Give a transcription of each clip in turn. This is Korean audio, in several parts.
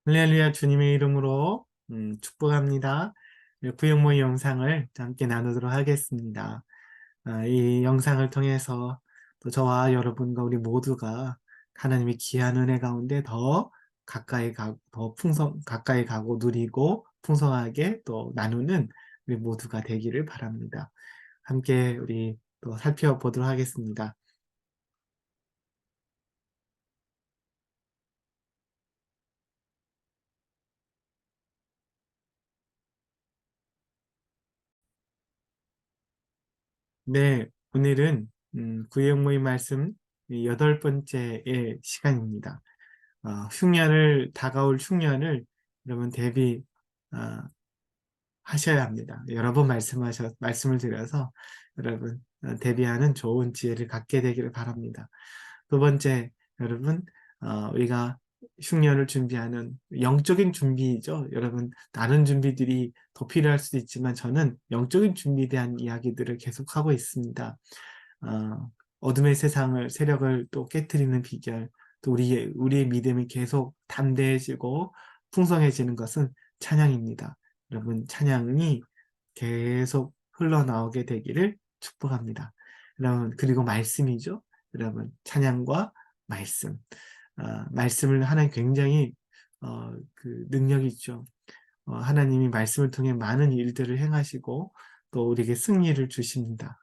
할렐루야 주님의 이름으로 축복합니다. 구역모의 영상을 함께 나누도록 하겠습니다. 이 영상을 통해서 또 저와 여러분과 우리 모두가 하나님의 귀한 은혜 가운데 더 가까이 가고 가까이 가고 누리고 풍성하게 또 나누는 우리 모두가 되기를 바랍니다. 함께 우리 또 살펴보도록 하겠습니다. 네, 오늘은 구역모의 말씀 8번째의 시간입니다. 다가올 흉년을 여러분 하셔야 합니다. 여러 번 말씀을 드려서 여러분 대비하는 좋은 지혜를 갖게 되기를 바랍니다. 두 번째, 여러분, 우리가 흉년을 준비하는 영적인 준비죠. 여러분, 다른 준비들이 더 필요할 수도 있지만 저는 영적인 준비에 대한 이야기들을 계속하고 있습니다. 어둠의 세력을 또 깨트리는 비결, 또 우리의 믿음이 계속 담대해지고 풍성해지는 것은 찬양입니다. 여러분, 찬양이 계속 흘러나오게 되기를 축복합니다. 여러분, 그리고 말씀이죠. 여러분, 찬양과 말씀. 말씀을 하나님 굉장히 그 능력이 있죠. 하나님이 말씀을 통해 많은 일들을 행하시고 또 우리에게 승리를 주십니다.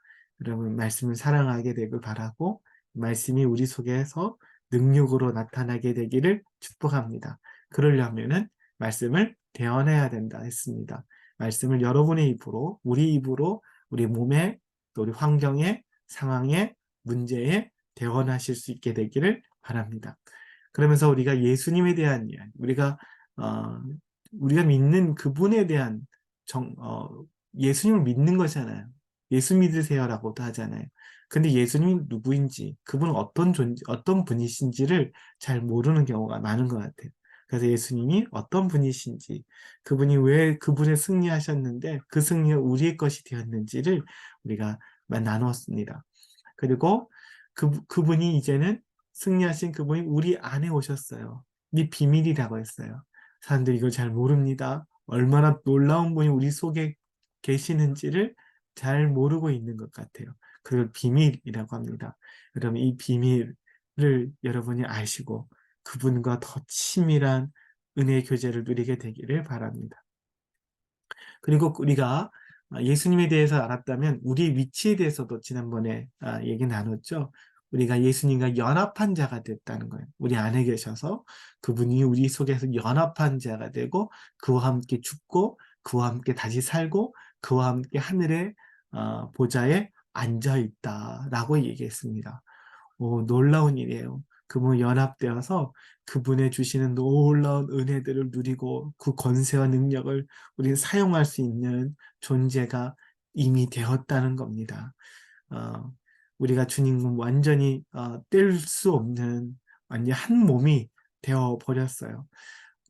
여러분, 말씀을 사랑하게 되길 바라고 말씀이 우리 속에서 능력으로 나타나게 되기를 축복합니다. 그러려면은 말씀을 대언해야 된다 했습니다. 말씀을 여러분의 입으로, 우리 입으로 우리 몸에 또 우리 환경에 상황에 문제에 대언하실 수 있게 되기를 바랍니다. 그러면서 우리가 예수님에 대한 이야기, 어, 우리가 믿는 그분에 대한 예수님을 믿는 거잖아요. 예수 믿으세요라고도 하잖아요. 근데 예수님이 누구인지, 그분은 어떤 분이신지를 잘 모르는 경우가 많은 것 같아요. 그래서 예수님이 어떤 분이신지, 그분이 왜 그분의 승리하셨는데 그 승리가 우리의 것이 되었는지를 우리가 나누었습니다. 그리고 그분이 이제는 승리하신 그분이 우리 안에 오셨어요. 이 비밀이라고 했어요. 사람들이 이걸 잘 모릅니다. 얼마나 놀라운 분이 우리 속에 계시는지를 잘 모르고 있는 것 같아요. 그걸 비밀이라고 합니다. 여러분, 이 비밀을 여러분이 아시고 그분과 더 친밀한 은혜의 교제를 누리게 되기를 바랍니다. 그리고 우리가 예수님에 대해서 알았다면 우리의 위치에 대해서도 지난번에 얘기 나눴죠. 우리가 예수님과 연합한 자가 됐다는 거예요. 우리 안에 계셔서 그분이 우리 속에서 연합한 자가 되고 그와 함께 죽고 그와 함께 다시 살고 그와 함께 하늘의 보좌에 앉아 있다라고 얘기했습니다. 놀라운 일이에요. 그분 연합되어서 그분의 주시는 놀라운 은혜들을 누리고 그 권세와 능력을 우리는 사용할 수 있는 존재가 이미 되었다는 겁니다. 어, 우리가 주님 완전히 뗄 수 없는 완전 한 몸이 되어 버렸어요.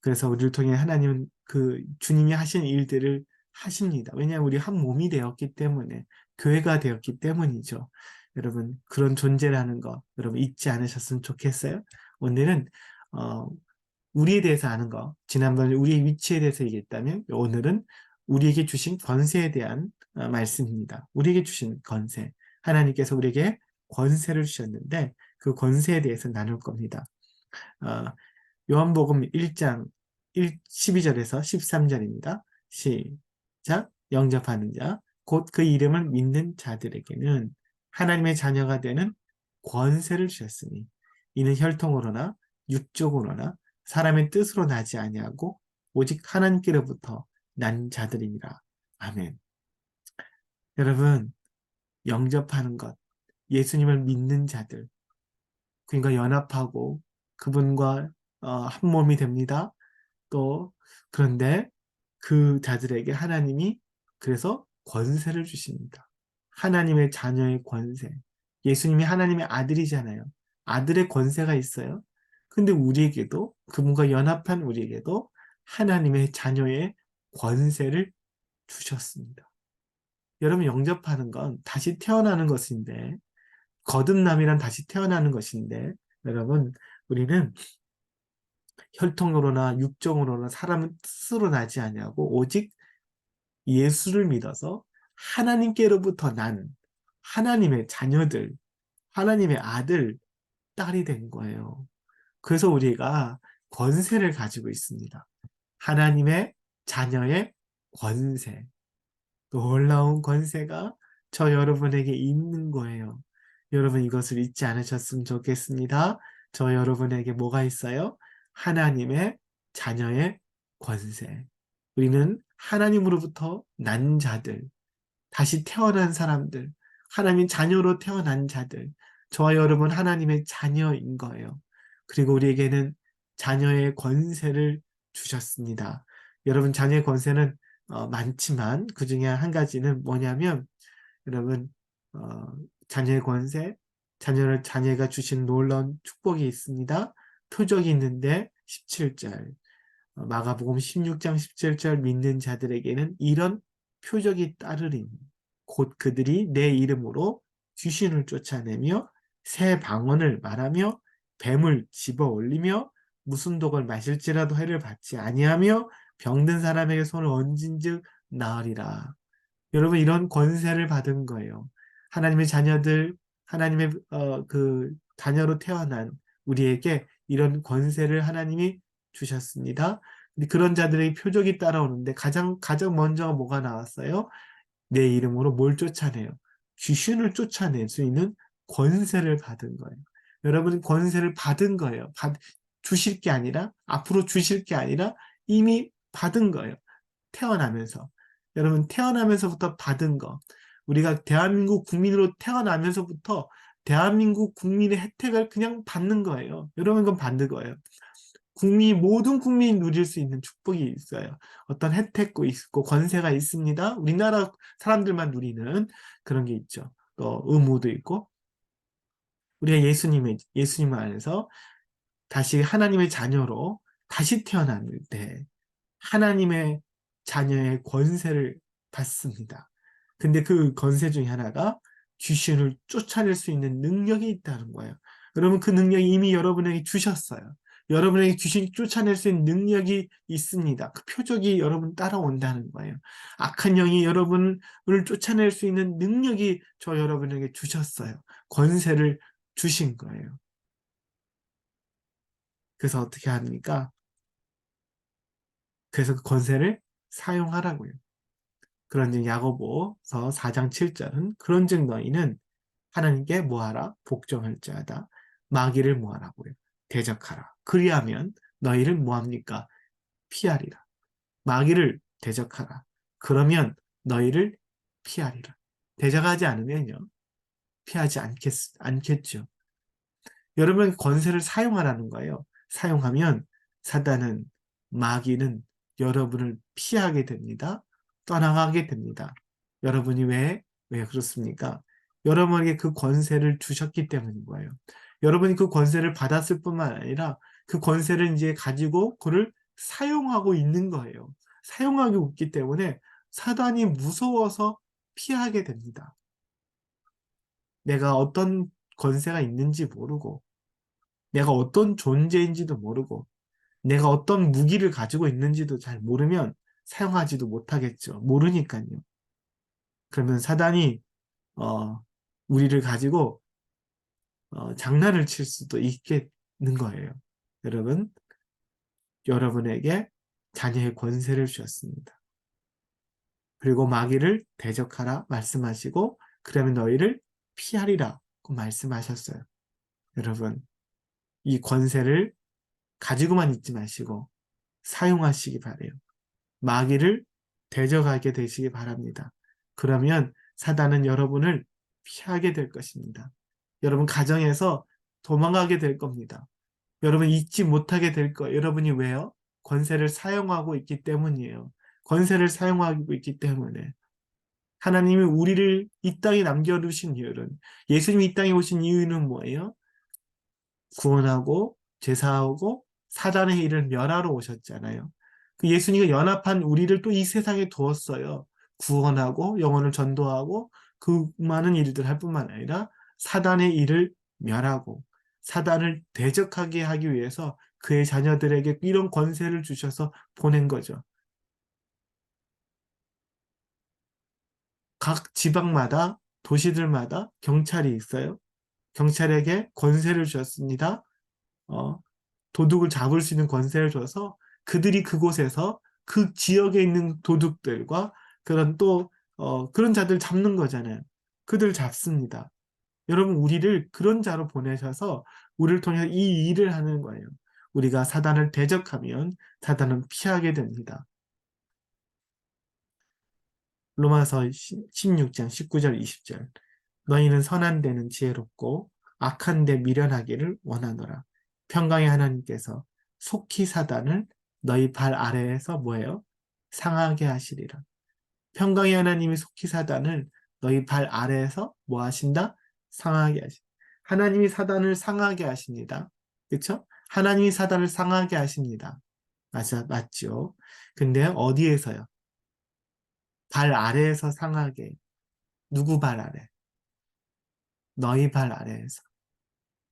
그래서 우리를 통해 하나님은 그 주님이 하신 일들을 하십니다. 왜냐하면 우리 한 몸이 되었기 때문에 교회가 되었기 때문이죠. 여러분 그런 존재라는 거 여러분 잊지 않으셨으면 좋겠어요. 오늘은 어, 우리에 대해서 아는 거 지난번에 우리의 위치에 대해서 얘기했다면 오늘은 우리에게 주신 권세에 대한 말씀입니다. 우리에게 주신 권세 하나님께서 우리에게 권세를 주셨는데 그 권세에 대해서 나눌 겁니다. 어, 요한복음 1장 12절에서 13절입니다. 시작. 영접하는 자, 곧 그 이름을 믿는 자들에게는 하나님의 자녀가 되는 권세를 주셨으니 이는 혈통으로나 육적으로나 사람의 뜻으로 나지 아니하고 오직 하나님께로부터 난 자들입니다. 아멘. 여러분, 영접하는 것, 예수님을 믿는 자들, 그러니까 연합하고 그분과 한 몸이 됩니다. 또 그런데 그 자들에게 하나님이 그래서 권세를 주십니다. 하나님의 자녀의 권세. 예수님이 하나님의 아들이잖아요. 아들의 권세가 있어요. 근데 우리에게도 그분과 연합한 우리에게도 하나님의 자녀의 권세를 주셨습니다. 여러분 영접하는 건 다시 태어나는 것인데 거듭남이란 다시 태어나는 것인데 여러분 우리는 혈통으로나 육정으로나 사람은 스스로 나지 아니하고 오직 예수를 믿어서 하나님께로부터 난 하나님의 자녀들, 하나님의 아들, 딸이 된 거예요. 그래서 우리가 권세를 가지고 있습니다. 하나님의 자녀의 권세, 놀라운 권세가 저 여러분에게 있는 거예요. 여러분 이것을 잊지 않으셨으면 좋겠습니다. 저 여러분에게 뭐가 있어요? 하나님의 자녀의 권세. 우리는 하나님으로부터 난 자들, 다시 태어난 사람들, 하나님 자녀로 태어난 자들, 저와 여러분 하나님의 자녀인 거예요. 그리고 우리에게는 자녀의 권세를 주셨습니다. 여러분 자녀의 권세는 많지만 그 중에 한 가지는 뭐냐면 여러분 어, 자녀의 권세, 자녀가 주신 놀라운 축복이 있습니다. 표적이 있는데 17절 마가복음 16장 17절 믿는 자들에게는 이런 표적이 따르리니 곧 그들이 내 이름으로 귀신을 쫓아내며 새 방언을 말하며 뱀을 집어 올리며 무슨 독을 마실지라도 해를 받지 아니하며 병든 사람에게 손을 얹은즉 나으리라. 여러분 이런 권세를 받은 거예요. 하나님의 자녀들, 하나님의 그 자녀로 태어난 우리에게 이런 권세를 하나님이 주셨습니다. 근데 그런 자들의 표적이 따라오는데 가장 먼저 뭐가 나왔어요? 내 이름으로 뭘 쫓아내요? 귀신을 쫓아낼 수 있는 권세를 받은 거예요. 여러분 권세를 받은 거예요. 주실 게 아니라 앞으로 주실 게 아니라 이미 받은 거예요. 태어나면서. 여러분 태어나면서부터 받은 거. 우리가 대한민국 국민으로 태어나면서부터 대한민국 국민의 혜택을 그냥 받는 거예요. 여러분 그건 받는 거예요. 모든 국민이 누릴 수 있는 축복이 있어요. 어떤 혜택도 있고 권세가 있습니다. 우리나라 사람들만 누리는 그런 게 있죠. 또 의무도 있고 우리가 예수님 안에서 다시 하나님의 자녀로 다시 태어났을 때 하나님의 자녀의 권세를 받습니다. 근데 그 권세 중에 하나가 귀신을 쫓아낼 수 있는 능력이 있다는 거예요. 여러분 그 능력이 이미 여러분에게 주셨어요. 여러분에게 귀신 쫓아낼 수 있는 능력이 있습니다. 그 표적이 여러분 따라온다는 거예요. 악한 영이 여러분을 쫓아낼 수 있는 능력이 저 여러분에게 주셨어요. 권세를 주신 거예요. 그래서 어떻게 합니까? 그래서 그 권세를 사용하라고요. 그런즉 야고보서 4장 7절은 그런즉 너희는 하나님께 뭐하라? 복종할지어다. 마귀를 뭐하라고요? 대적하라. 그리하면 너희를 뭐합니까? 피하리라. 마귀를 대적하라. 그러면 너희를 피하리라. 대적하지 않으면요. 피하지 않겠죠. 여러분 권세를 사용하라는 거예요. 사용하면 사단은 마귀는 여러분을 피하게 됩니다. 떠나가게 됩니다. 여러분이 왜 그렇습니까? 여러분에게 그 권세를 주셨기 때문인 거예요. 여러분이 그 권세를 받았을 뿐만 아니라 그 권세를 이제 가지고 그를 사용하고 있는 거예요. 사용하고 있기 때문에 사단이 무서워서 피하게 됩니다. 내가 어떤 권세가 있는지 모르고 내가 어떤 존재인지도 모르고 내가 어떤 무기를 가지고 있는지도 잘 모르면 사용하지도 못하겠죠. 모르니까요. 그러면 사단이 어, 우리를 가지고 장난을 칠 수도 있겠는 거예요. 여러분, 여러분에게 자녀의 권세를 주셨습니다. 그리고 마귀를 대적하라 말씀하시고 그러면 너희를 피하리라 말씀하셨어요. 여러분, 이 권세를 가지고만 있지 마시고 사용하시기 바래요. 마귀를 대적하게 되시기 바랍니다. 그러면 사단은 여러분을 피하게 될 것입니다. 여러분 가정에서 도망가게 될 겁니다. 여러분 잊지 못하게 될 거예요. 여러분이 왜요? 권세를 사용하고 있기 때문이에요. 권세를 사용하고 있기 때문에. 하나님이 우리를 이 땅에 남겨두신 이유는 예수님이 이 땅에 오신 이유는 뭐예요? 구원하고 제사하고 사단의 일을 멸하러 오셨잖아요. 그 예수님과 연합한 우리를 또 이 세상에 두었어요. 구원하고 영혼을 전도하고 그 많은 일들 할 뿐만 아니라 사단의 일을 멸하고 사단을 대적하게 하기 위해서 그의 자녀들에게 이런 권세를 주셔서 보낸 거죠. 각 지방마다 도시들마다 경찰이 있어요. 경찰에게 권세를 주셨습니다. 어, 도둑을 잡을 수 있는 권세를 줘서 그들이 그곳에서 그 지역에 있는 도둑들과 그런 또 그런 자들 잡는 거잖아요. 그들 잡습니다. 여러분 우리를 그런 자로 보내셔서 우리를 통해서 이 일을 하는 거예요. 우리가 사단을 대적하면 사단은 피하게 됩니다. 로마서 16장 19절 20절 너희는 선한 데는 지혜롭고 악한 데 미련하기를 원하노라. 평강의 하나님께서 속히 사단을 너희 발 아래에서 뭐예요? 상하게 하시리라. 평강의 하나님이 속히 사단을 너희 발 아래에서 뭐 하신다? 상하게 하신다. 하나님이 사단을 상하게 하십니다. 그렇죠? 하나님이 사단을 상하게 하십니다. 맞죠? 근데 어디에서요? 발 아래에서 상하게. 누구 발 아래? 너희 발 아래에서.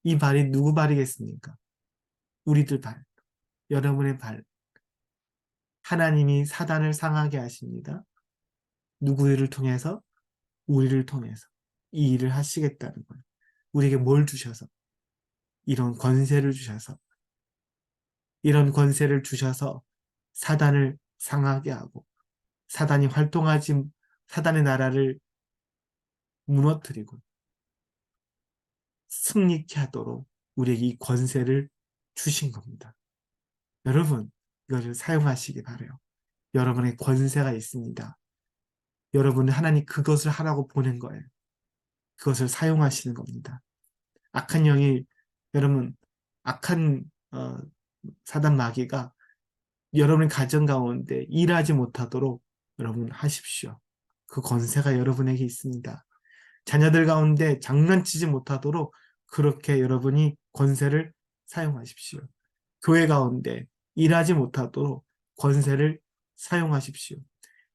이 발이 누구 발이겠습니까? 우리들 발, 여러분의 발. 하나님이 사단을 상하게 하십니다. 누구를 통해서? 우리를 통해서. 이 일을 하시겠다는 거예요. 우리에게 뭘 주셔서? 이런 권세를 주셔서. 이런 권세를 주셔서 사단을 상하게 하고 사단이 활동하지, 사단의 나라를 무너뜨리고 승리케 하도록 우리에게 이 권세를 주신 겁니다. 여러분, 이것을 사용하시기 바라요. 여러분의 권세가 있습니다. 여러분은 하나님 그것을 하라고 보낸 거예요. 그것을 사용하시는 겁니다. 악한 영이 여러분 악한 사단 마귀가 여러분의 가정 가운데 일하지 못하도록 여러분 하십시오. 그 권세가 여러분에게 있습니다. 자녀들 가운데 장난치지 못하도록 그렇게 여러분이 권세를 사용하십시오. 교회 가운데 일하지 못하도록 권세를 사용하십시오.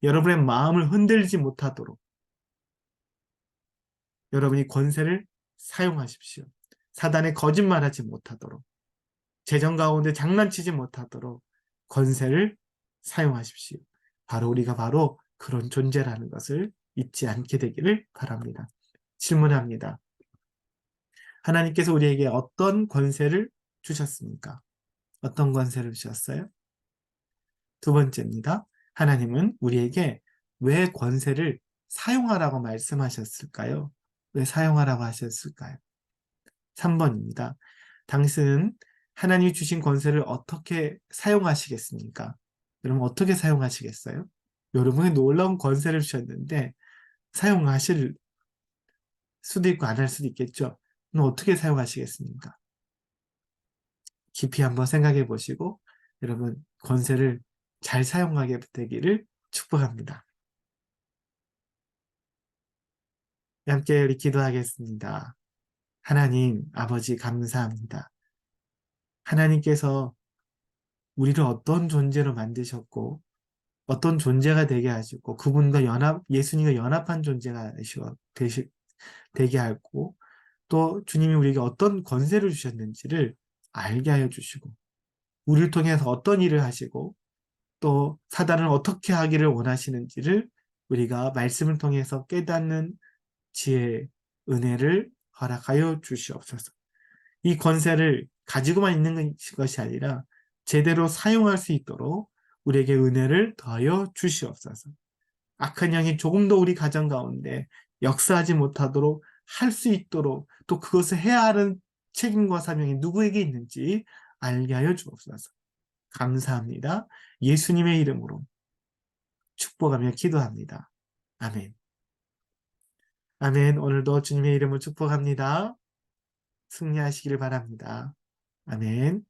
여러분의 마음을 흔들지 못하도록 여러분이 권세를 사용하십시오. 사단에 거짓말하지 못하도록 재정 가운데 장난치지 못하도록 권세를 사용하십시오. 바로 우리가 바로 그런 존재라는 것을 잊지 않게 되기를 바랍니다. 질문합니다. 하나님께서 우리에게 어떤 권세를 주셨습니까? 어떤 권세를 주셨어요? 두 번째입니다. 하나님은 우리에게 왜 권세를 사용하라고 말씀하셨을까요? 왜 사용하라고 하셨을까요? 3번입니다. 당신은 하나님이 주신 권세를 어떻게 사용하시겠습니까? 여러분 어떻게 사용하시겠어요? 여러분이 놀라운 권세를 주셨는데 사용하실 수도 있고 안 할 수도 있겠죠. 그럼 어떻게 사용하시겠습니까? 깊이 한번 생각해 보시고 여러분 권세를 잘 사용하게 되기를 축복합니다. 함께 우리 기도하겠습니다. 하나님 아버지 감사합니다. 하나님께서 우리를 어떤 존재로 만드셨고 어떤 존재가 되게 하시고 그분과 예수님과 연합한 존재가 되게 하고 또 주님이 우리에게 어떤 권세를 주셨는지를 알게 하여 주시고 우리를 통해서 어떤 일을 하시고 또 사단을 어떻게 하기를 원하시는지를 우리가 말씀을 통해서 깨닫는 지혜, 은혜를 허락하여 주시옵소서. 이 권세를 가지고만 있는 것이 아니라 제대로 사용할 수 있도록 우리에게 은혜를 더하여 주시옵소서. 악한 영이 조금 더 우리 가정 가운데 역사하지 못하도록 할 수 있도록 또 그것을 해야 하는 책임과 사명이 누구에게 있는지 알게 하여 주옵소서. 감사합니다. 예수님의 이름으로 축복하며 기도합니다. 아멘. 아멘. 오늘도 주님의 이름을 축복합니다. 승리하시기를 바랍니다. 아멘.